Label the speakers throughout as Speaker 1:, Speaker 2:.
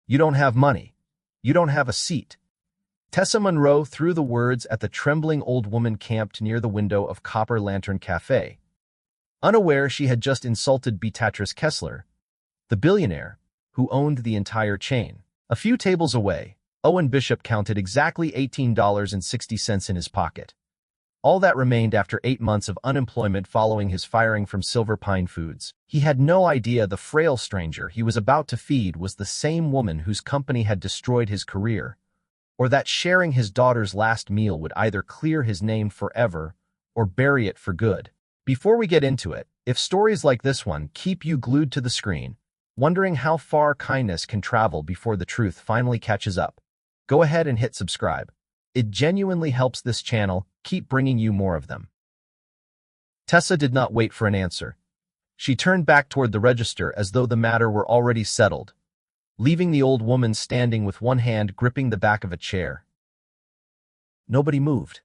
Speaker 1: You don't have money. You don't have a seat. Tessa Monroe threw the words at the trembling old woman camped near the window of Copper Lantern Cafe, unaware she had just insulted Beatrice Kesler, the billionaire who owned the entire chain. A few tables away, Owen Bishop counted exactly $18.60 in his pocket. All that remained after 8 months of unemployment following his firing from Silver Pine Foods. He had no idea the frail stranger he was about to feed was the same woman whose company had destroyed his career, or that sharing his daughter's last meal would either clear his name forever or bury it for good. Before we get into it, if stories like this one keep you glued to the screen, wondering how far kindness can travel before the truth finally catches up, go ahead and hit subscribe. It genuinely helps this channel keep bringing you more of them. Tessa did not wait for an answer. She turned back toward the register as though the matter were already settled, leaving the old woman standing with one hand gripping the back of a chair. Nobody moved.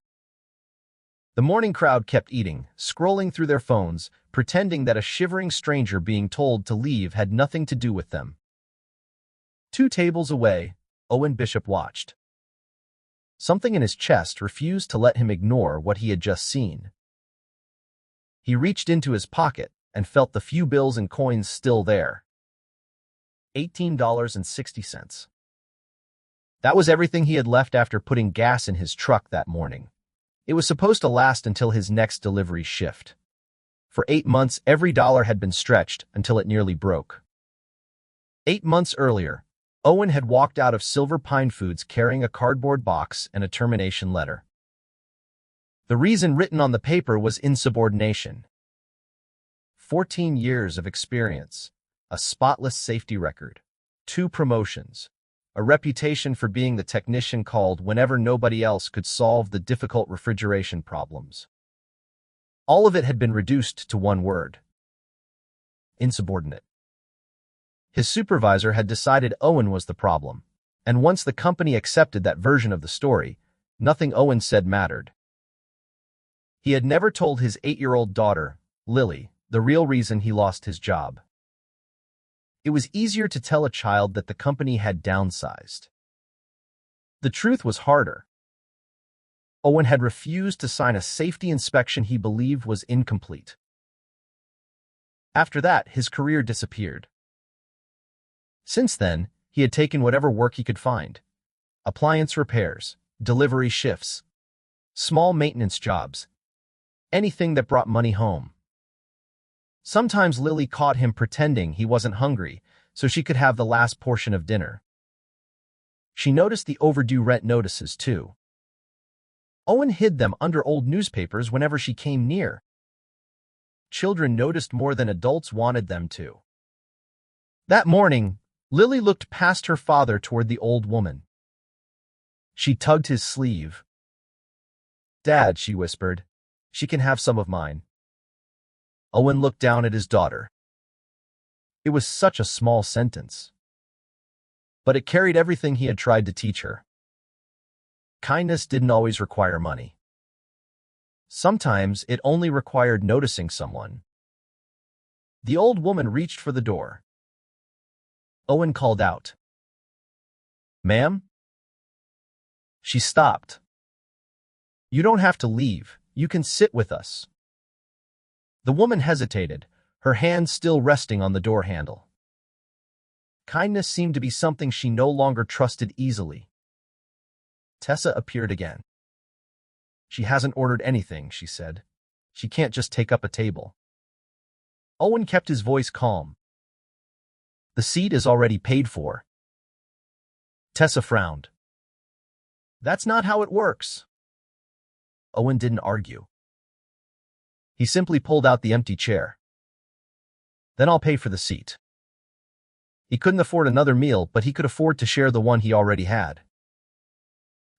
Speaker 1: The morning crowd kept eating, scrolling through their phones, pretending that a shivering stranger being told to leave had nothing to do with them. 2 tables away, Owen Bishop watched. Something in his chest refused to let him ignore what he had just seen. He reached into his pocket and felt the few bills and coins still there. $18.60. That was everything he had left after putting gas in his truck that morning. It was supposed to last until his next delivery shift. For 8 months, every dollar had been stretched until it nearly broke. 8 months earlier, Owen had walked out of Silver Pine Foods carrying a cardboard box and a termination letter. The reason written on the paper was insubordination. 14 years of experience, a spotless safety record, 2 promotions, a reputation for being the technician called whenever nobody else could solve the difficult refrigeration problems. All of it had been reduced to one word: insubordinate. His supervisor had decided Owen was the problem, and once the company accepted that version of the story, nothing Owen said mattered. He had never told his 8-year-old daughter, Lily, the real reason he lost his job. It was easier to tell a child that the company had downsized. The truth was harder. Owen had refused to sign a safety inspection he believed was incomplete. After that, his career disappeared. Since then, he had taken whatever work he could find: appliance repairs, delivery shifts, small maintenance jobs, anything that brought money home. Sometimes Lily caught him pretending he wasn't hungry so she could have the last portion of dinner. She noticed the overdue rent notices, too. Owen hid them under old newspapers whenever she came near. Children noticed more than adults wanted them to. That morning, Lily looked past her father toward the old woman. She tugged his sleeve. "Dad," she whispered, "she can have some of mine." Owen looked down at his daughter. It was such a small sentence, but it carried everything he had tried to teach her. Kindness didn't always require money. Sometimes it only required noticing someone. The old woman reached for the door. Owen called out, "Ma'am?" She stopped. "You don't have to leave. You can sit with us." The woman hesitated, her hand still resting on the door handle. Kindness seemed to be something she no longer trusted easily. Tessa appeared again. "She hasn't ordered anything," she said. "She can't just take up a table." Owen kept his voice calm. "The seat is already paid for." Tessa frowned. "That's not how it works." Owen didn't argue. He simply pulled out the empty chair. "Then I'll pay for the seat." He couldn't afford another meal, but he could afford to share the one he already had.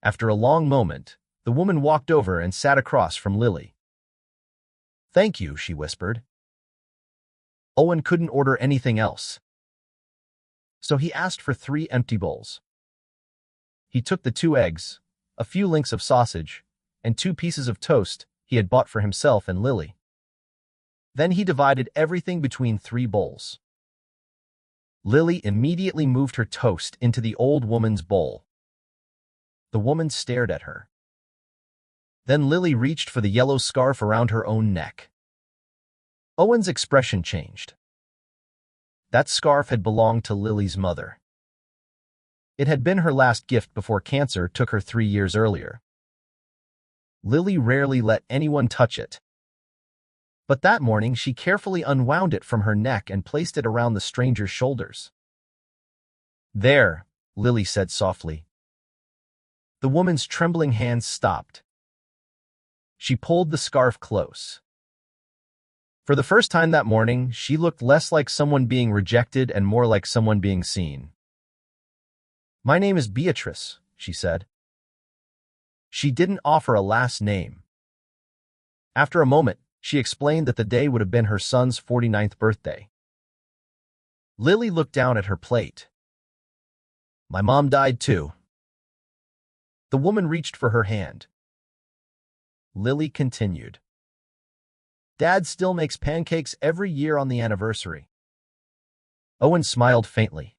Speaker 1: After a long moment, the woman walked over and sat across from Lily. "Thank you," she whispered. Owen couldn't order anything else, so he asked for 3 empty bowls. He took the 2 eggs, a few links of sausage, and 2 pieces of toast he had bought for himself and Lily. Then he divided everything between 3 bowls. Lily immediately moved her toast into the old woman's bowl. The woman stared at her. Then Lily reached for the yellow scarf around her own neck. Owen's expression changed. That scarf had belonged to Lily's mother. It had been her last gift before cancer took her 3 years earlier. Lily rarely let anyone touch it. But that morning she carefully unwound it from her neck and placed it around the stranger's shoulders. "There," Lily said softly. The woman's trembling hands stopped. She pulled the scarf close. For the first time that morning, she looked less like someone being rejected and more like someone being seen. "My name is Beatrice," she said. She didn't offer a last name. After a moment, she explained that the day would have been her son's 49th birthday. Lily looked down at her plate. "My mom died too." The woman reached for her hand. Lily continued. "Dad still makes pancakes every year on the anniversary." Owen smiled faintly.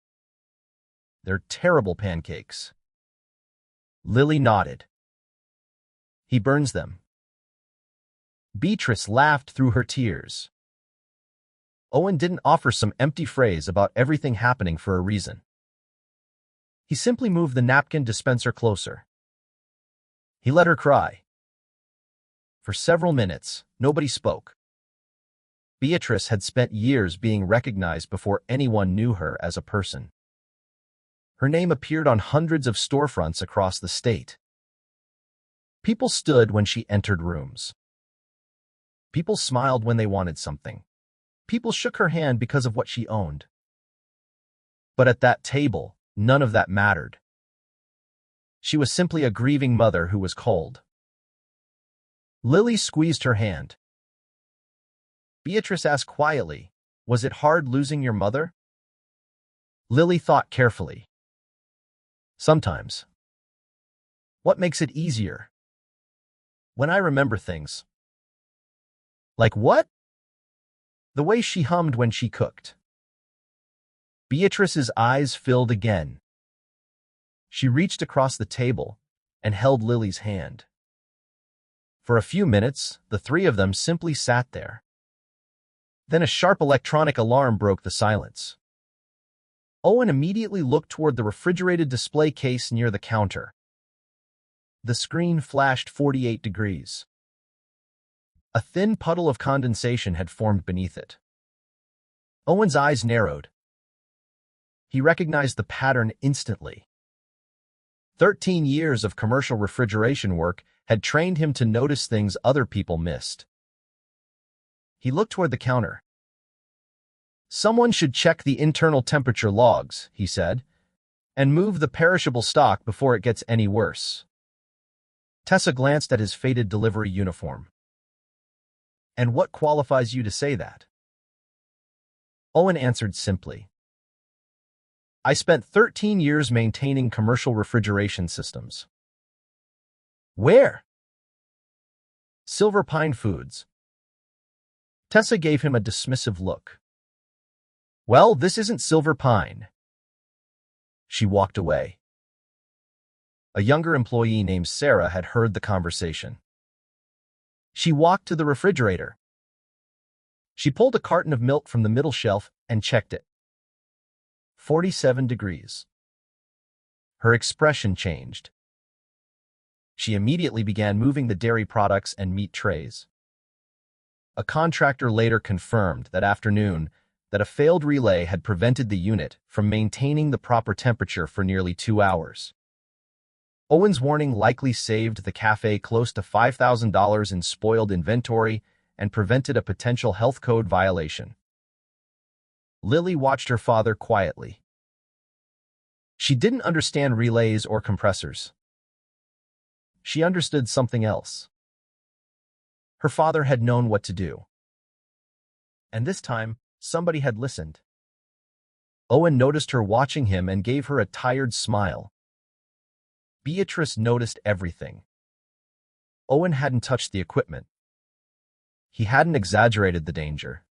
Speaker 1: "They're terrible pancakes." Lily nodded. "He burns them." Beatrice laughed through her tears. Owen didn't offer some empty phrase about everything happening for a reason. He simply moved the napkin dispenser closer. He let her cry. For several minutes, nobody spoke. Beatrice had spent years being recognized before anyone knew her as a person. Her name appeared on hundreds of storefronts across the state. People stood when she entered rooms. People smiled when they wanted something. People shook her hand because of what she owned. But at that table, none of that mattered. She was simply a grieving mother who was cold. Lily squeezed her hand. Beatrice asked quietly, "Was it hard losing your mother?" Lily thought carefully. "Sometimes." "What makes it easier?" "When I remember things." "Like what?" "The way she hummed when she cooked." Beatrice's eyes filled again. She reached across the table and held Lily's hand. For a few minutes, the three of them simply sat there. Then a sharp electronic alarm broke the silence. Owen immediately looked toward the refrigerated display case near the counter. The screen flashed 48 degrees. A thin puddle of condensation had formed beneath it. Owen's eyes narrowed. He recognized the pattern instantly. 13 years of commercial refrigeration work had trained him to notice things other people missed. He looked toward the counter. "Someone should check the internal temperature logs," he said, "and move the perishable stock before it gets any worse." Tessa glanced at his faded delivery uniform. "And what qualifies you to say that?" Owen answered simply. "I spent 13 years maintaining commercial refrigeration systems." "Where?" "Silver Pine Foods." Tessa gave him a dismissive look. "Well, this isn't Silver Pine." She walked away. A younger employee named Sarah had heard the conversation. She walked to the refrigerator. She pulled a carton of milk from the middle shelf and checked it. 47 degrees. Her expression changed. She immediately began moving the dairy products and meat trays. A contractor later confirmed that afternoon that a failed relay had prevented the unit from maintaining the proper temperature for nearly 2 hours. Owen's warning likely saved the cafe close to $5,000 in spoiled inventory and prevented a potential health code violation. Lily watched her father quietly. She didn't understand relays or compressors. She understood something else. Her father had known what to do. And this time, somebody had listened. Owen noticed her watching him and gave her a tired smile. Beatrice noticed everything. Owen hadn't touched the equipment. He hadn't exaggerated the danger.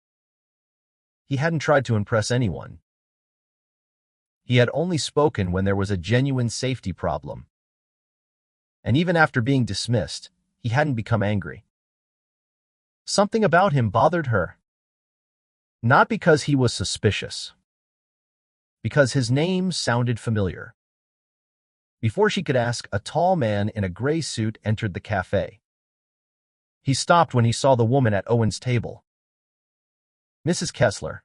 Speaker 1: He hadn't tried to impress anyone. He had only spoken when there was a genuine safety problem. And even after being dismissed, he hadn't become angry. Something about him bothered her. Not because he was suspicious. Because his name sounded familiar. Before she could ask, a tall man in a gray suit entered the cafe. He stopped when he saw the woman at Owen's table. Mrs. Kesler.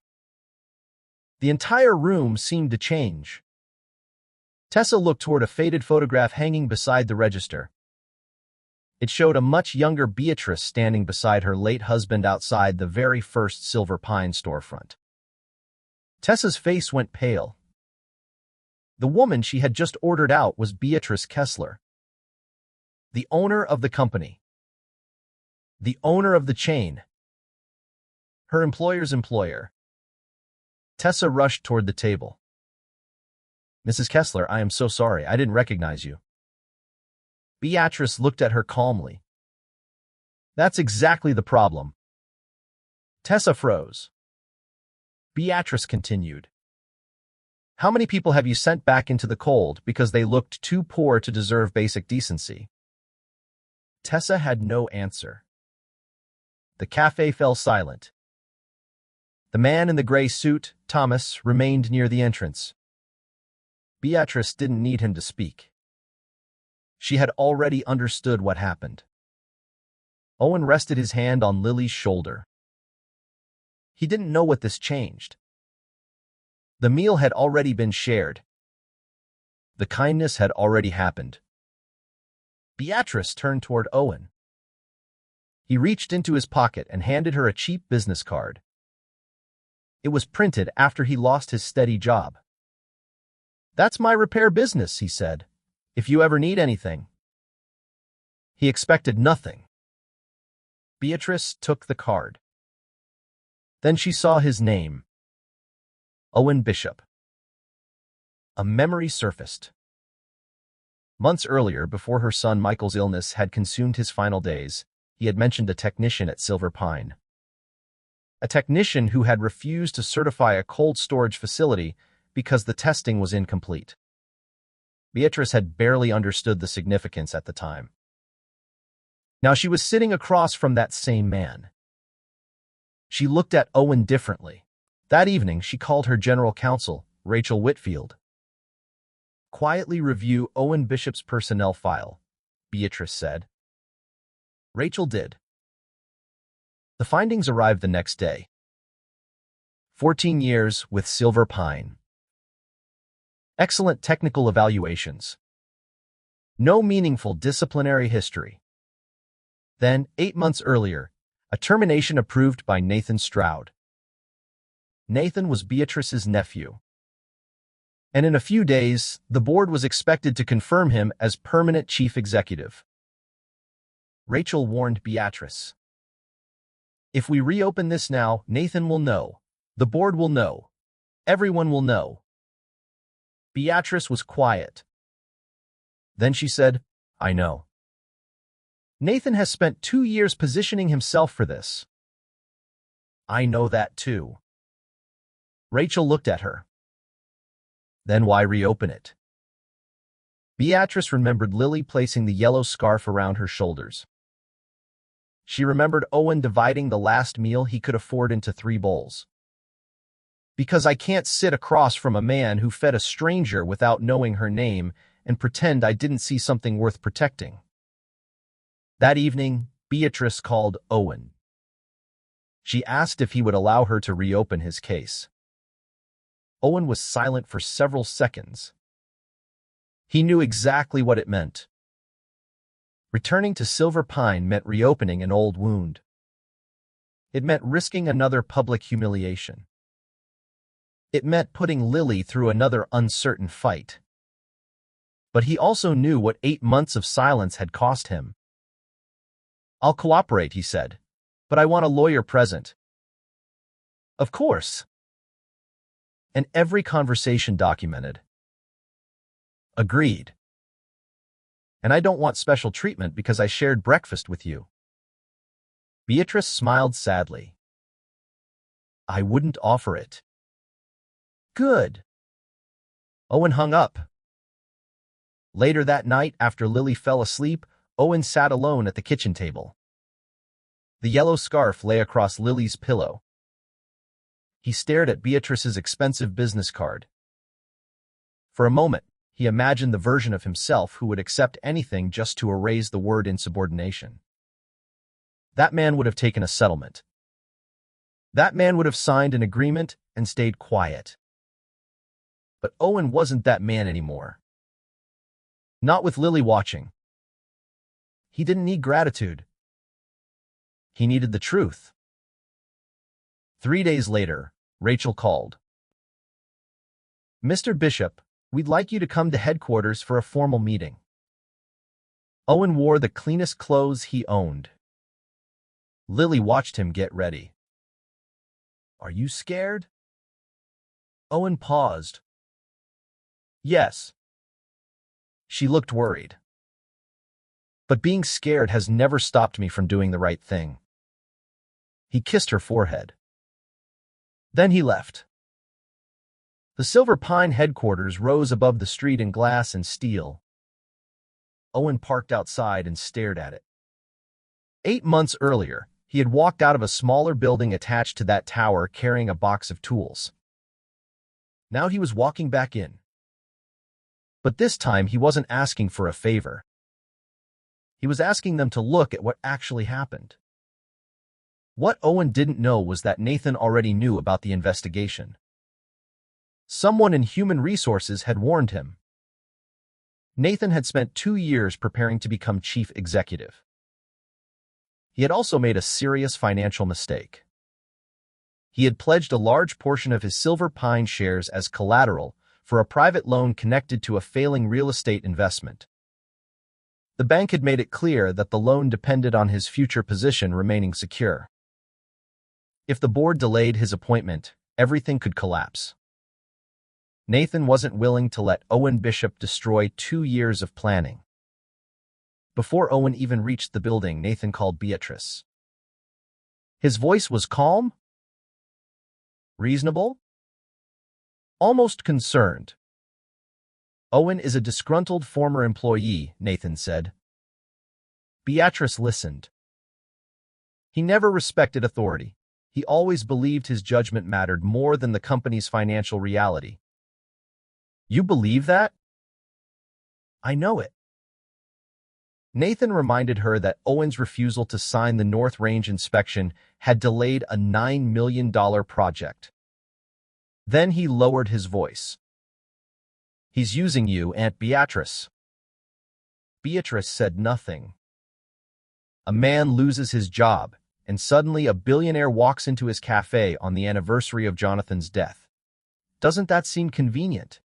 Speaker 1: The entire room seemed to change. Tessa looked toward a faded photograph hanging beside the register. It showed a much younger Beatrice standing beside her late husband outside the very first Silver Pine storefront. Tessa's face went pale. The woman she had just ordered out was Beatrice Kesler, the owner of the company, the owner of the chain, her employer's employer. Tessa rushed toward the table. Mrs. Kesler, I am so sorry. I didn't recognize you. Beatrice looked at her calmly. That's exactly the problem. Tessa froze. Beatrice continued. How many people have you sent back into the cold because they looked too poor to deserve basic decency? Tessa had no answer. The cafe fell silent. The man in the gray suit, Thomas, remained near the entrance. Beatrice didn't need him to speak. She had already understood what happened. Owen rested his hand on Lily's shoulder. He didn't know what this changed. The meal had already been shared. The kindness had already happened. Beatrice turned toward Owen. He reached into his pocket and handed her a cheap business card. It was printed after he lost his steady job. That's my repair business, he said, if you ever need anything. He expected nothing. Beatrice took the card. Then she saw his name. Owen Bishop. A memory surfaced. Months earlier, before her son Michael's illness had consumed his final days, he had mentioned a technician at Silver Pine. A technician who had refused to certify a cold storage facility because the testing was incomplete. Beatrice had barely understood the significance at the time. Now she was sitting across from that same man. She looked at Owen differently. That evening, she called her general counsel, Rachel Whitfield. Quietly review Owen Bishop's personnel file, Beatrice said. Rachel did. The findings arrived the next day. 14 years with Silver Pine. Excellent technical evaluations. No meaningful disciplinary history. Then, 8 months earlier, a termination approved by Nathan Stroud. Nathan was Beatrice's nephew. And in a few days, the board was expected to confirm him as permanent chief executive. Rachel warned Beatrice. If we reopen this now, Nathan will know. The board will know. Everyone will know. Beatrice was quiet. Then she said, I know. Nathan has spent 2 years positioning himself for this. I know that too. Rachel looked at her. Then why reopen it? Beatrice remembered Lily placing the yellow scarf around her shoulders. She remembered Owen dividing the last meal he could afford into 3 bowls. Because I can't sit across from a man who fed a stranger without knowing her name and pretend I didn't see something worth protecting. That evening, Beatrice called Owen. She asked if he would allow her to reopen his case. Owen was silent for several seconds. He knew exactly what it meant. Returning to Silver Pine meant reopening an old wound. It meant risking another public humiliation. It meant putting Lily through another uncertain fight. But he also knew what 8 months of silence had cost him. I'll cooperate, he said, but I want a lawyer present. Of course. And every conversation documented. Agreed. And I don't want special treatment because I shared breakfast with you. Beatrice smiled sadly. I wouldn't offer it. Good. Owen hung up. Later that night, after Lily fell asleep, Owen sat alone at the kitchen table. The yellow scarf lay across Lily's pillow. He stared at Beatrice's expensive business card. For a moment, he imagined the version of himself who would accept anything just to erase the word insubordination. That man would have taken a settlement. That man would have signed an agreement and stayed quiet. But Owen wasn't that man anymore. Not with Lily watching. He didn't need gratitude. He needed the truth. 3 days later, Rachel called. "Mr. Bishop, we'd like you to come to headquarters for a formal meeting." Owen wore the cleanest clothes he owned. Lily watched him get ready. "Are you scared?" Owen paused. "Yes." She looked worried. "But being scared has never stopped me from doing the right thing." He kissed her forehead. Then he left. The Silver Pine headquarters rose above the street in glass and steel. Owen parked outside and stared at it. 8 months earlier, he had walked out of a smaller building attached to that tower carrying a box of tools. Now he was walking back in. But this time he wasn't asking for a favor. He was asking them to look at what actually happened. What Owen didn't know was that Nathan already knew about the investigation. Someone in human resources had warned him. Nathan had spent 2 years preparing to become chief executive. He had also made a serious financial mistake. He had pledged a large portion of his Silver Pine shares as collateral for a private loan connected to a failing real estate investment. The bank had made it clear that the loan depended on his future position remaining secure. If the board delayed his appointment, everything could collapse. Nathan wasn't willing to let Owen Bishop destroy 2 years of planning. Before Owen even reached the building, Nathan called Beatrice. His voice was calm, reasonable, almost concerned. "Owen is a disgruntled former employee," Nathan said. Beatrice listened. "He never respected authority. He always believed his judgment mattered more than the company's financial reality." "You believe that?" "I know it." Nathan reminded her that Owen's refusal to sign the North Range inspection had delayed a $9 million project. Then he lowered his voice. "He's using you, Aunt Beatrice." Beatrice said nothing. A man loses his job, and suddenly a billionaire walks into his cafe on the anniversary of Jonathan's death. Doesn't that seem convenient?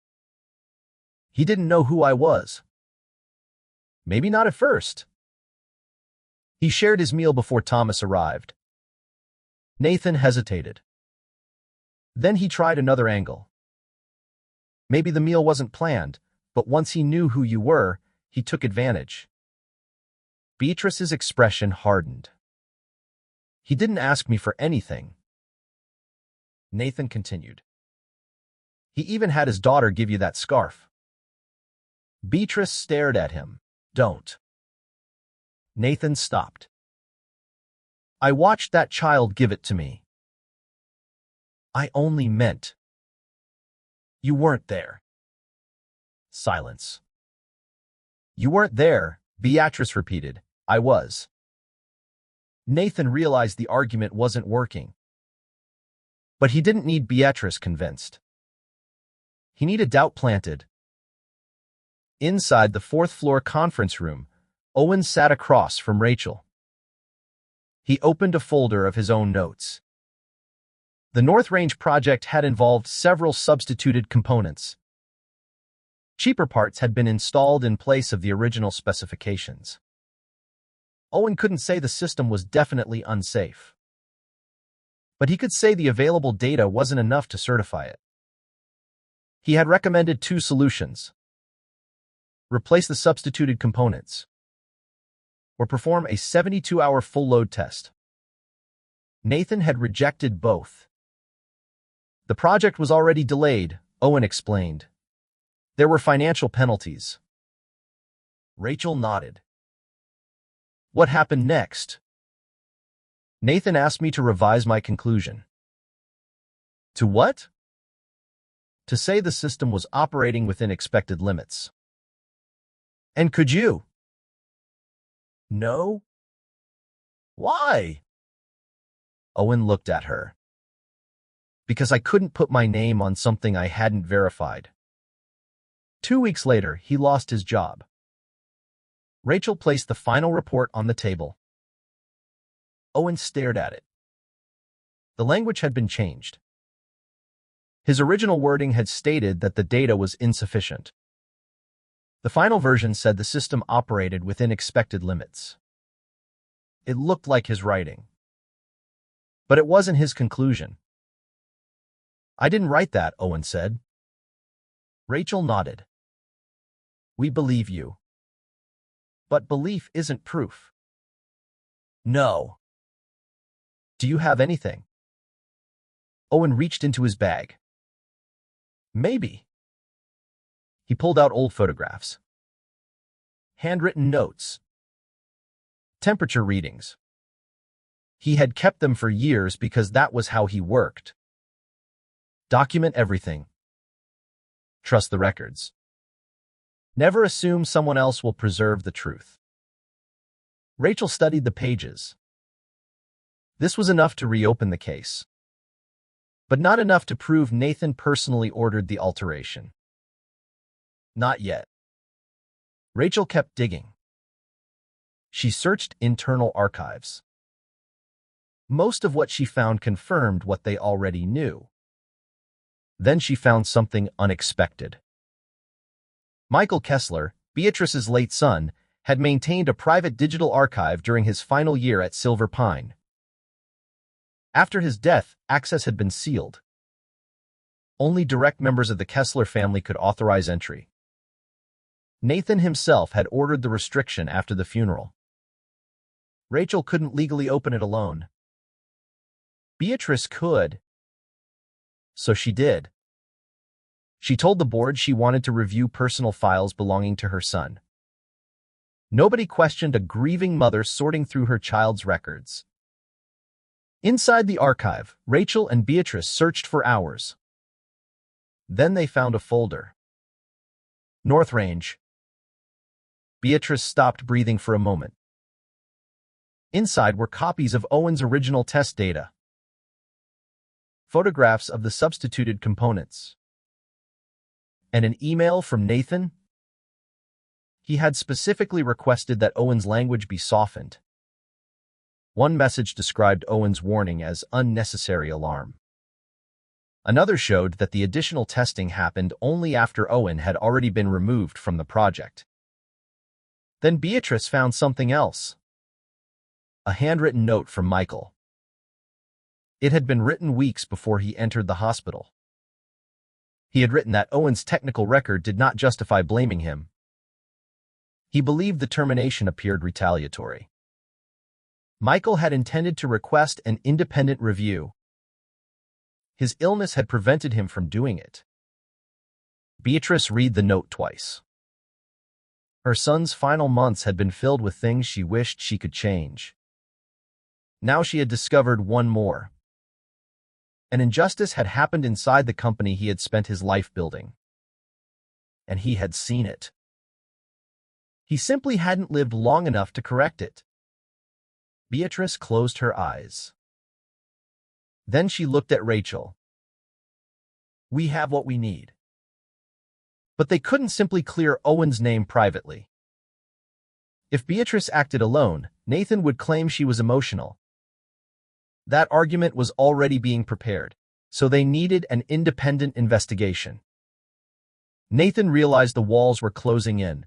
Speaker 1: "He didn't know who I was." "Maybe not at first." He shared his meal before Thomas arrived. Nathan hesitated. Then he tried another angle. "Maybe the meal wasn't planned, but once he knew who you were, he took advantage." Beatrice's expression hardened. "He didn't ask me for anything." Nathan continued. "He even had his daughter give you that scarf." Beatrice stared at him. "Don't." Nathan stopped. "I watched that child give it to me." "I only meant." "You weren't there." Silence. "You weren't there," Beatrice repeated. "I was." Nathan realized the argument wasn't working. But he didn't need Beatrice convinced. He needed doubt planted. Inside the 4th-floor conference room, Owen sat across from Rachel. He opened a folder of his own notes. The North Range project had involved several substituted components. Cheaper parts had been installed in place of the original specifications. Owen couldn't say the system was definitely unsafe. But he could say the available data wasn't enough to certify it. He had recommended 2 solutions: replace the substituted components, or perform a 72-hour full load test. Nathan had rejected both. The project was already delayed, Owen explained. There were financial penalties. Rachel nodded. What happened next? Nathan asked me to revise my conclusion. To what? To say the system was operating within expected limits. And could you? No. Why? Owen looked at her. Because I couldn't put my name on something I hadn't verified. 2 weeks later, he lost his job. Rachel placed the final report on the table. Owen stared at it. The language had been changed. His original wording had stated that the data was insufficient. The final version said the system operated within expected limits. It looked like his writing. But it wasn't his conclusion. I didn't write that, Owen said. Rachel nodded. We believe you. But belief isn't proof. No. Do you have anything? Owen reached into his bag. Maybe. He pulled out old photographs. Handwritten notes. Temperature readings. He had kept them for years because that was how he worked. Document everything. Trust the records. Never assume someone else will preserve the truth. Rachel studied the pages. This was enough to reopen the case, but not enough to prove Nathan personally ordered the alteration. Not yet. Rachel kept digging. She searched internal archives. Most of what she found confirmed what they already knew. Then she found something unexpected. Michael Kesler, Beatrice's late son, had maintained a private digital archive during his final year at Silver Pine. After his death, access had been sealed. Only direct members of the Kesler family could authorize entry. Nathan himself had ordered the restriction after the funeral. Rachel couldn't legally open it alone. Beatrice could. So she did. She told the board she wanted to review personal files belonging to her son. Nobody questioned a grieving mother sorting through her child's records. Inside the archive, Rachel and Beatrice searched for hours. Then they found a folder. North Range. Beatrice stopped breathing for a moment. Inside were copies of Owen's original test data. Photographs of the substituted components. And an email from Nathan. He had specifically requested that Owen's language be softened. One message described Owen's warning as unnecessary alarm. Another showed that the additional testing happened only after Owen had already been removed from the project. Then Beatrice found something else. A handwritten note from Michael. It had been written weeks before he entered the hospital. He had written that Owen's technical record did not justify blaming him. He believed the termination appeared retaliatory. Michael had intended to request an independent review. His illness had prevented him from doing it. Beatrice read the note twice. Her son's final months had been filled with things she wished she could change. Now she had discovered one more. An injustice had happened inside the company he had spent his life building. And he had seen it. He simply hadn't lived long enough to correct it. Beatrice closed her eyes. Then she looked at Rachel. We have what we need. But they couldn't simply clear Owen's name privately. If Beatrice acted alone, Nathan would claim she was emotional. That argument was already being prepared, so they needed an independent investigation. Nathan realized the walls were closing in.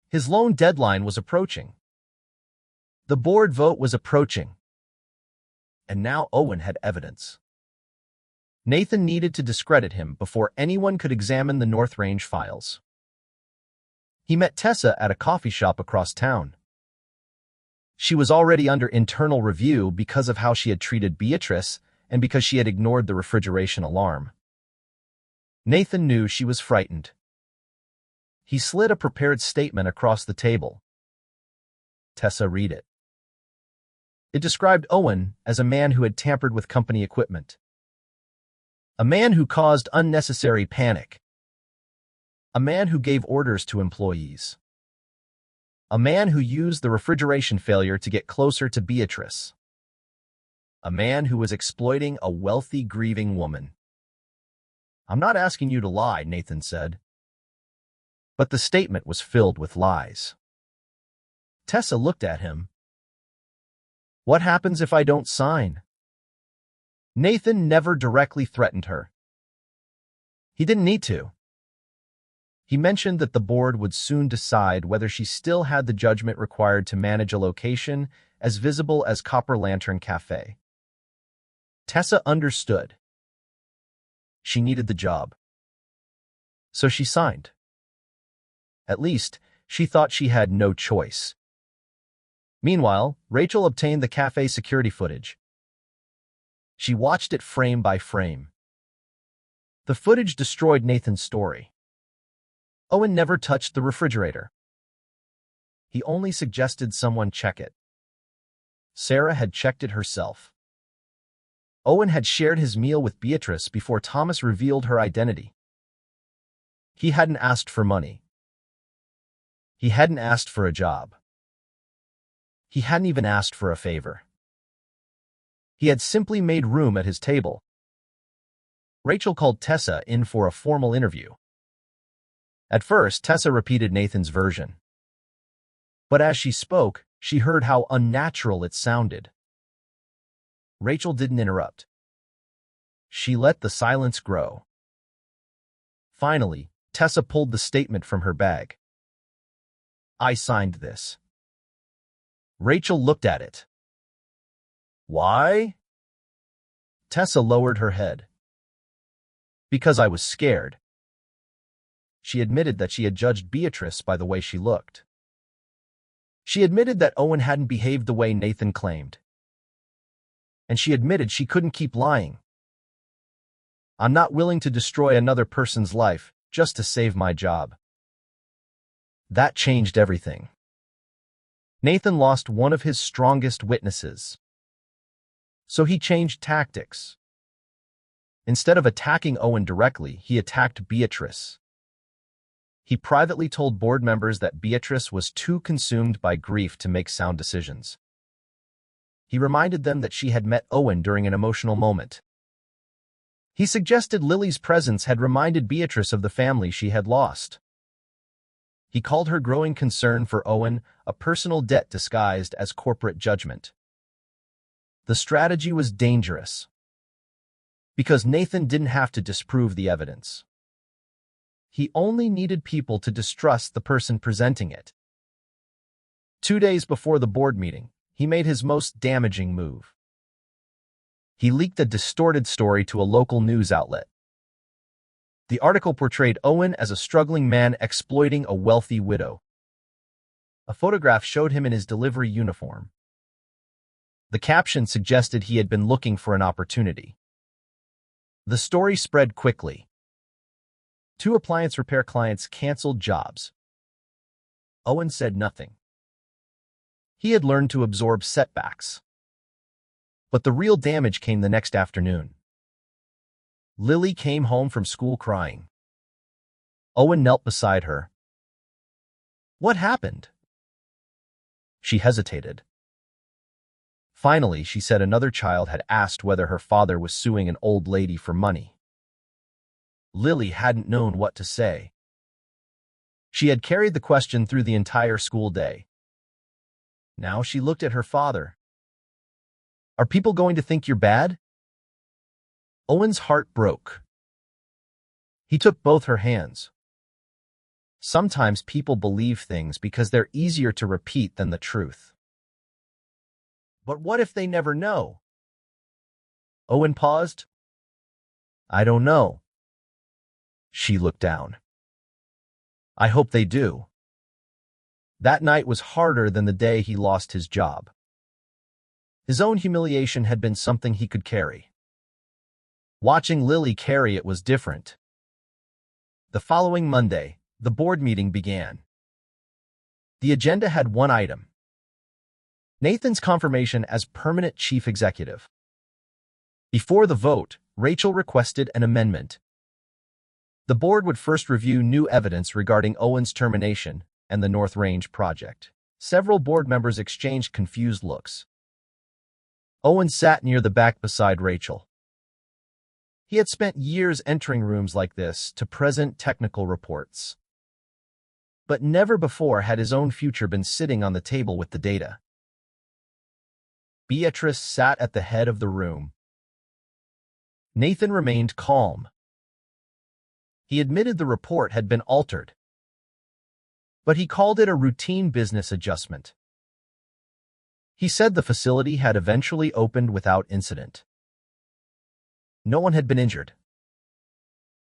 Speaker 1: His loan deadline was approaching. The board vote was approaching. And now Owen had evidence. Nathan needed to discredit him before anyone could examine the North Range files. He met Tessa at a coffee shop across town. She was already under internal review because of how she had treated Beatrice and because she had ignored the refrigeration alarm. Nathan knew she was frightened. He slid a prepared statement across the table. Tessa, read it. It described Owen as a man who had tampered with company equipment. A man who caused unnecessary panic. A man who gave orders to employees. A man who used the refrigeration failure to get closer to Beatrice. A man who was exploiting a wealthy, grieving woman. I'm not asking you to lie, Nathan said. But the statement was filled with lies. Tessa looked at him. What happens if I don't sign? Nathan never directly threatened her. He didn't need to. He mentioned that the board would soon decide whether she still had the judgment required to manage a location as visible as Copper Lantern Cafe. Tessa understood. She needed the job. So she signed. At least, she thought she had no choice. Meanwhile, Rachel obtained the cafe security footage. She watched it frame by frame. The footage destroyed Nathan's story. Owen never touched the refrigerator. He only suggested someone check it. Sarah had checked it herself. Owen had shared his meal with Beatrice before Thomas revealed her identity. He hadn't asked for money. He hadn't asked for a job. He hadn't even asked for a favor. He had simply made room at his table. Rachel called Tessa in for a formal interview. At first, Tessa repeated Nathan's version. But as she spoke, she heard how unnatural it sounded. Rachel didn't interrupt. She let the silence grow. Finally, Tessa pulled the statement from her bag. I signed this. Rachel looked at it. Why? Tessa lowered her head. Because I was scared. She admitted that she had judged Beatrice by the way she looked. She admitted that Owen hadn't behaved the way Nathan claimed. And she admitted she couldn't keep lying. I'm not willing to destroy another person's life just to save my job. That changed everything. Nathan lost one of his strongest witnesses. So he changed tactics. Instead of attacking Owen directly, he attacked Beatrice. He privately told board members that Beatrice was too consumed by grief to make sound decisions. He reminded them that she had met Owen during an emotional moment. He suggested Lily's presence had reminded Beatrice of the family she had lost. He called her growing concern for Owen a personal debt disguised as corporate judgment. The strategy was dangerous, because Nathan didn't have to disprove the evidence. He only needed people to distrust the person presenting it. 2 days before the board meeting, he made his most damaging move. He leaked a distorted story to a local news outlet. The article portrayed Owen as a struggling man exploiting a wealthy widow. A photograph showed him in his delivery uniform. The caption suggested he had been looking for an opportunity. The story spread quickly. 2 appliance repair clients canceled jobs. Owen said nothing. He had learned to absorb setbacks. But the real damage came the next afternoon. Lily came home from school crying. Owen knelt beside her. What happened? She hesitated. Finally, she said another child had asked whether her father was suing an old lady for money. Lily hadn't known what to say. She had carried the question through the entire school day. Now she looked at her father. Are people going to think you're bad? Owen's heart broke. He took both her hands. Sometimes people believe things because they're easier to repeat than the truth. But what if they never know? Owen paused. I don't know. She looked down. I hope they do. That night was harder than the day he lost his job. His own humiliation had been something he could carry. Watching Lily carry it was different. The following Monday, the board meeting began. The agenda had one item: Nathan's confirmation as permanent chief executive. Before the vote, Rachel requested an amendment. The board would first review new evidence regarding Owen's termination and the North Range project. Several board members exchanged confused looks. Owen sat near the back beside Rachel. He had spent years entering rooms like this to present technical reports. But never before had his own future been sitting on the table with the data. Beatrice sat at the head of the room. Nathan remained calm. He admitted the report had been altered, but he called it a routine business adjustment. He said the facility had eventually opened without incident. No one had been injured.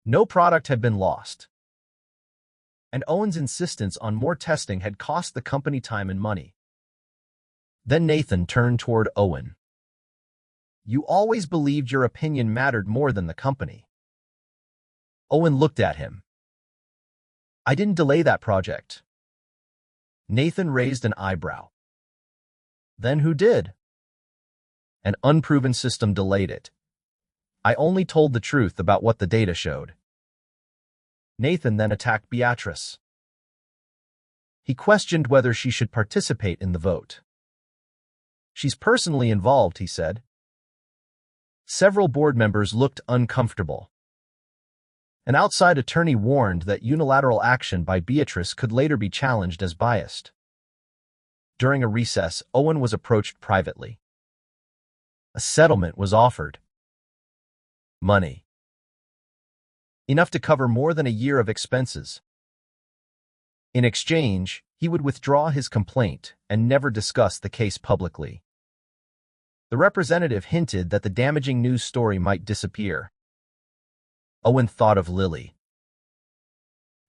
Speaker 1: No product had been lost. And Owen's insistence on more testing had cost the company time and money. Then Nathan turned toward Owen. "You always believed your opinion mattered more than the company." Owen looked at him. "I didn't delay that project." Nathan raised an eyebrow. "Then who did?" "An unproven system delayed it. I only told the truth about what the data showed." Nathan then attacked Beatrice. He questioned whether she should participate in the vote. "She's personally involved," he said. Several board members looked uncomfortable. An outside attorney warned that unilateral action by Beatrice could later be challenged as biased. During a recess, Owen was approached privately. A settlement was offered. Money. Enough to cover more than a year of expenses. In exchange, he would withdraw his complaint and never discuss the case publicly. The representative hinted that the damaging news story might disappear. Owen thought of Lily.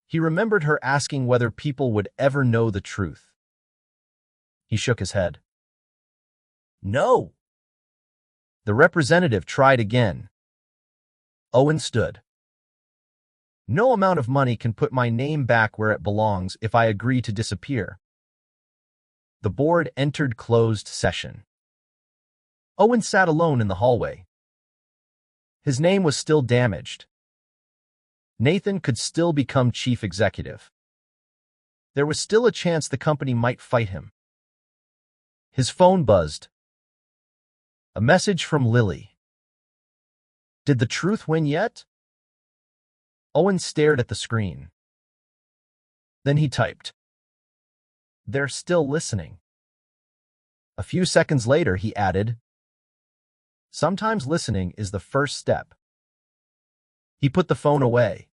Speaker 1: He remembered her asking whether people would ever know the truth. He shook his head. "No." The representative tried again. Owen stood. "No amount of money can put my name back where it belongs if I agree to disappear." The board entered closed session. Owen sat alone in the hallway. His name was still damaged. Nathan could still become chief executive. There was still a chance the company might fight him. His phone buzzed. A message from Lily. Did the truth win yet? Owen stared at the screen. Then he typed, "They're still listening." A few seconds later, he added, "Sometimes listening is the first step." He put the phone away.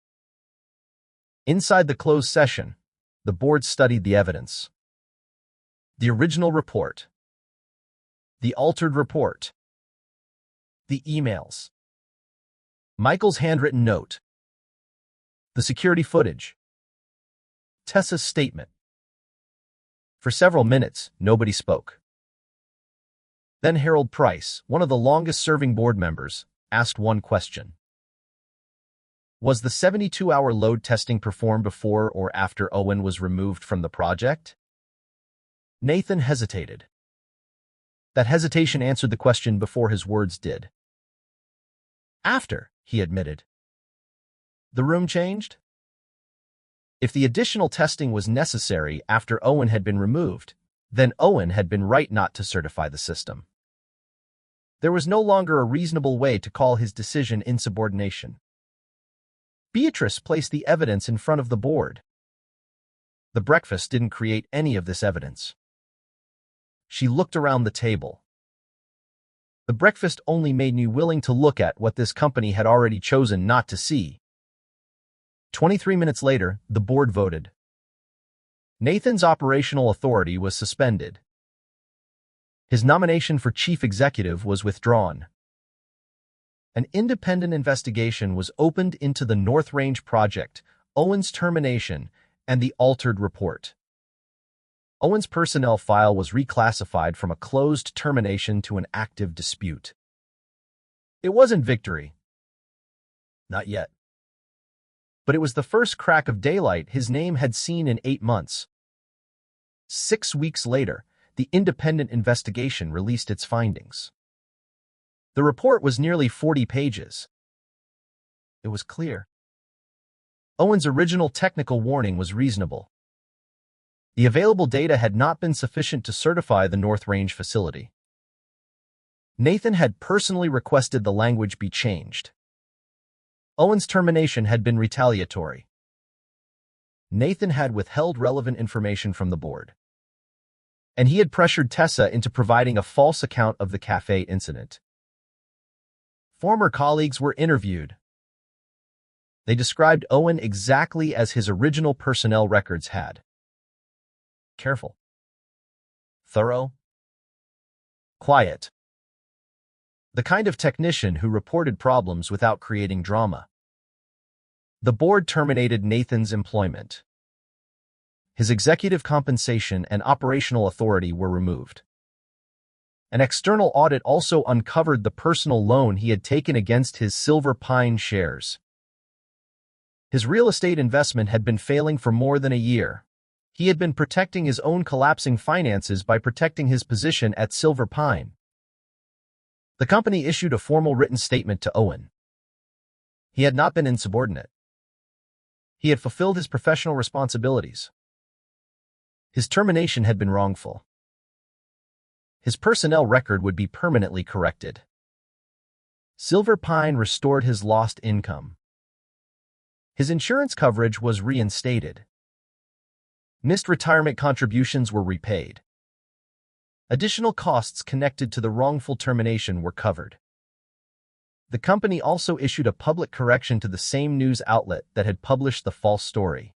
Speaker 1: Inside the closed session, the board studied the evidence. The original report. The altered report. The emails. Michael's handwritten note. The security footage. Tessa's statement. For several minutes, nobody spoke. Then Harold Price, one of the longest-serving board members, asked one question. Was the 72-hour load testing performed before or after Owen was removed from the project? Nathan hesitated. That hesitation answered the question before his words did. After, he admitted. The room changed? If the additional testing was necessary after Owen had been removed, then Owen had been right not to certify the system. There was no longer a reasonable way to call his decision insubordination. Beatrice placed the evidence in front of the board. The breakfast didn't create any of this evidence. She looked around the table. The breakfast only made me willing to look at what this company had already chosen not to see. 23 minutes later, the board voted. Nathan's operational authority was suspended. His nomination for chief executive was withdrawn. An independent investigation was opened into the North Range project, Owen's termination, and the altered report. Owen's personnel file was reclassified from a closed termination to an active dispute. It wasn't victory. Not yet. But it was the first crack of daylight his name had seen in 8 months. 6 weeks later, the independent investigation released its findings. The report was nearly 40 pages. It was clear. Owen's original technical warning was reasonable. The available data had not been sufficient to certify the North Range facility. Nathan had personally requested the language be changed. Owen's termination had been retaliatory. Nathan had withheld relevant information from the board. And he had pressured Tessa into providing a false account of the cafe incident. Former colleagues were interviewed. They described Owen exactly as his original personnel records had. Careful. Thorough. Quiet. The kind of technician who reported problems without creating drama. The board terminated Nathan's employment. His executive compensation and operational authority were removed. An external audit also uncovered the personal loan he had taken against his Silver Pine shares. His real estate investment had been failing for more than a year. He had been protecting his own collapsing finances by protecting his position at Silver Pine. The company issued a formal written statement to Owen. He had not been insubordinate. He had fulfilled his professional responsibilities. His termination had been wrongful. His personnel record would be permanently corrected. Silver Pine restored his lost income. His insurance coverage was reinstated. Missed retirement contributions were repaid. Additional costs connected to the wrongful termination were covered. The company also issued a public correction to the same news outlet that had published the false story.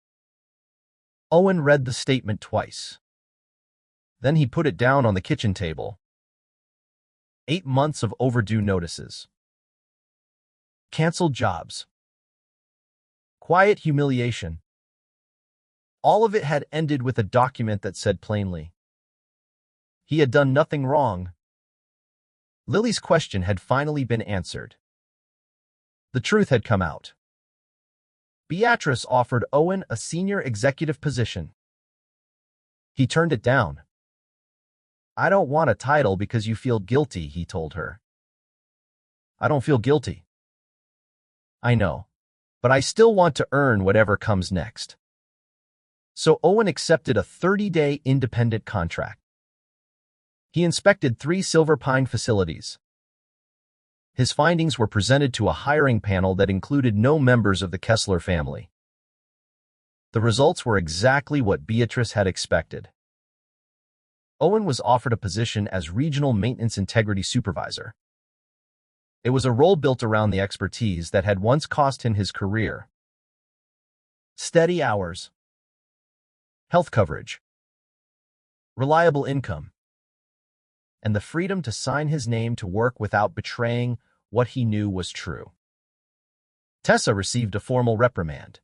Speaker 1: Owen read the statement twice. Then he put it down on the kitchen table. 8 months of overdue notices. Canceled jobs. Quiet humiliation. All of it had ended with a document that said plainly, he had done nothing wrong. Lily's question had finally been answered. The truth had come out. Beatrice offered Owen a senior executive position. He turned it down. I don't want a title because you feel guilty, he told her. I don't feel guilty. I know, but I still want to earn whatever comes next. So Owen accepted a 30-day independent contract. He inspected 3 Silver Pine facilities. His findings were presented to a hiring panel that included no members of the Kesler family. The results were exactly what Beatrice had expected. Owen was offered a position as Regional Maintenance Integrity Supervisor. It was a role built around the expertise that had once cost him his career. Steady hours. Health coverage. Reliable income. And the freedom to sign his name to work without betraying what he knew was true. Tessa received a formal reprimand.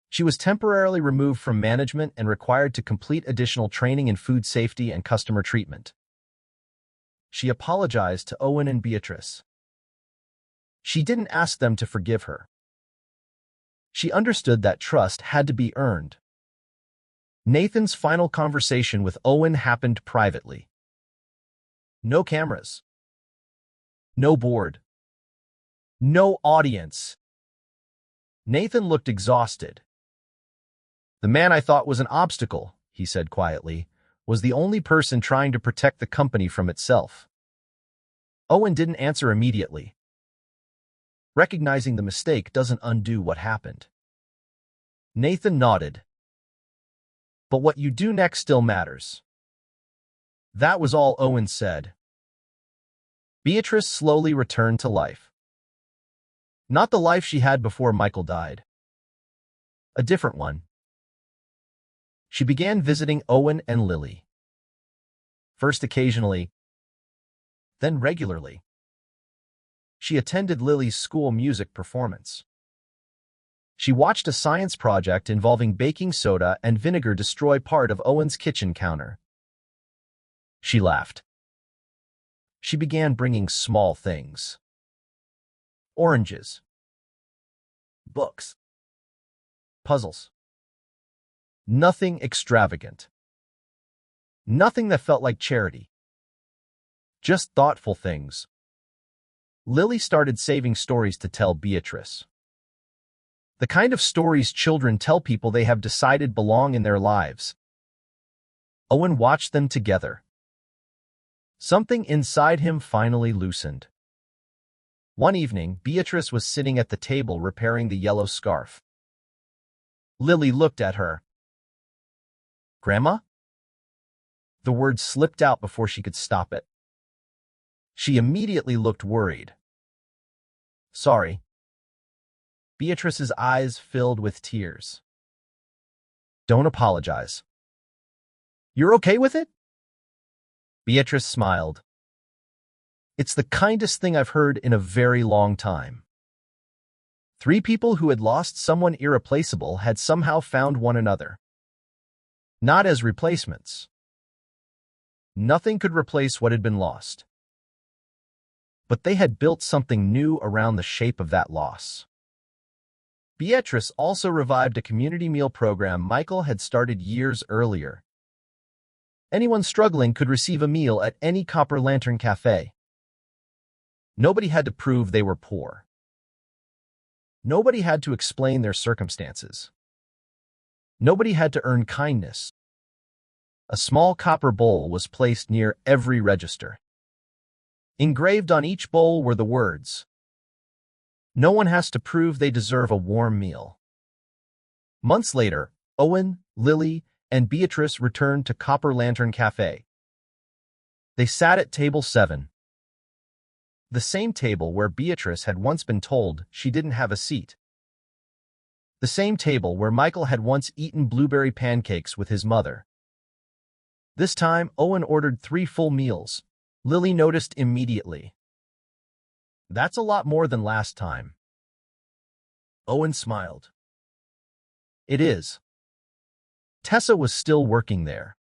Speaker 1: She was temporarily removed from management and required to complete additional training in food safety and customer treatment. She apologized to Owen and Beatrice. She didn't ask them to forgive her. She understood that trust had to be earned. Nathan's final conversation with Owen happened privately. No cameras. No board. No audience. Nathan looked exhausted. The man I thought was an obstacle, he said quietly, was the only person trying to protect the company from itself. Owen didn't answer immediately. Recognizing the mistake doesn't undo what happened. Nathan nodded. But what you do next still matters. That was all Owen said. Beatrice slowly returned to life. Not the life she had before Michael died. A different one. She began visiting Owen and Lily. First occasionally, then regularly. She attended Lily's school music performance. She watched a science project involving baking soda and vinegar destroy part of Owen's kitchen counter. She laughed. She began bringing small things. Oranges. books, puzzles. Nothing extravagant. Nothing that felt like charity. Just thoughtful things. Lily started saving stories to tell Beatrice. The kind of stories children tell people they have decided belong in their lives. Owen watched them together. Something inside him finally loosened. One evening, Beatrice was sitting at the table repairing the yellow scarf. Lily looked at her. "Grandma?" The word slipped out before she could stop it. She immediately looked worried. "Sorry." Beatrice's eyes filled with tears. "Don't apologize." "You're okay with it?" Beatrice smiled. "It's the kindest thing I've heard in a very long time." Three people who had lost someone irreplaceable had somehow found one another. Not as replacements. Nothing could replace what had been lost. But they had built something new around the shape of that loss. Beatrice also revived a community meal program Michael had started years earlier. Anyone struggling could receive a meal at any Copper Lantern Cafe. Nobody had to prove they were poor. Nobody had to explain their circumstances. Nobody had to earn kindness. A small copper bowl was placed near every register. Engraved on each bowl were the words, "No one has to prove they deserve a warm meal." Months later, Owen, Lily, and Beatrice returned to Copper Lantern Cafe. They sat at table 7. The same table where Beatrice had once been told she didn't have a seat. The same table where Michael had once eaten blueberry pancakes with his mother. This time, Owen ordered 3 full meals. Lily noticed immediately. "That's a lot more than last time." Owen smiled. "It is." Tessa was still working there.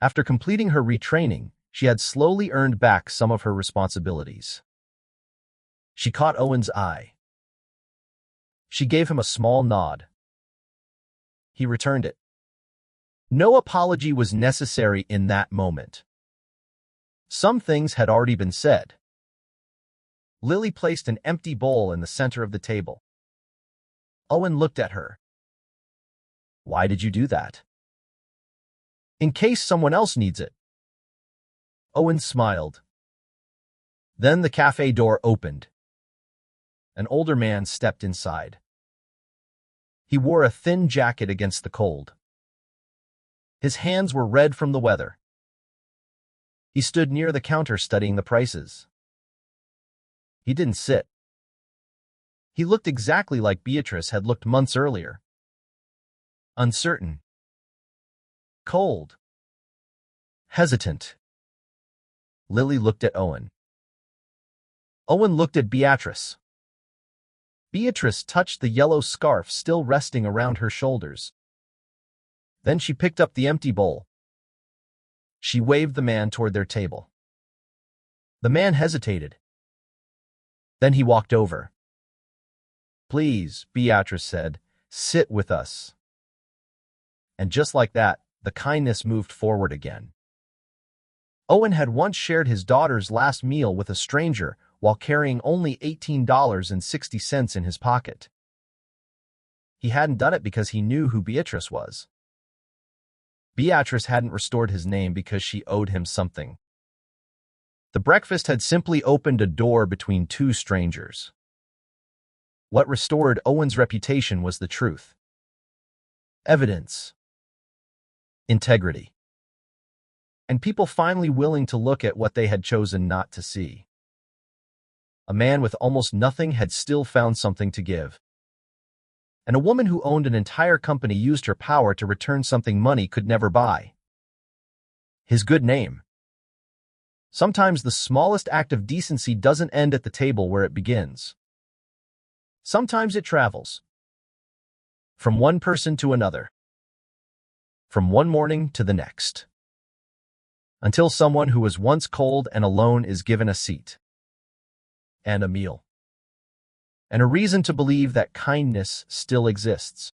Speaker 1: After completing her retraining, she had slowly earned back some of her responsibilities. She caught Owen's eye. She gave him a small nod. He returned it. No apology was necessary in that moment. Some things had already been said. Lily placed an empty bowl in the center of the table. Owen looked at her. "Why did you do that?" "In case someone else needs it." Owen smiled. Then the cafe door opened. An older man stepped inside. He wore a thin jacket against the cold. His hands were red from the weather. He stood near the counter studying the prices. He didn't sit. He looked exactly like Beatrice had looked months earlier. Uncertain. Cold. Hesitant. Lily looked at Owen. Owen looked at Beatrice. Beatrice touched the yellow scarf still resting around her shoulders. Then she picked up the empty bowl. She waved the man toward their table. The man hesitated. Then he walked over. "Please," Beatrice said, "sit with us." And just like that, the kindness moved forward again. Owen had once shared his daughter's last meal with a stranger while carrying only $18.60 in his pocket. He hadn't done it because he knew who Beatrice was. Beatrice hadn't restored his name because she owed him something. The breakfast had simply opened a door between two strangers. What restored Owen's reputation was the truth. Evidence. Integrity. And people finally willing to look at what they had chosen not to see. A man with almost nothing had still found something to give. And a woman who owned an entire company used her power to return something money could never buy. His good name. Sometimes the smallest act of decency doesn't end at the table where it begins. Sometimes it travels. From one person to another. From one morning to the next. Until someone who was once cold and alone is given a seat. And a meal. and a reason to believe that kindness still exists.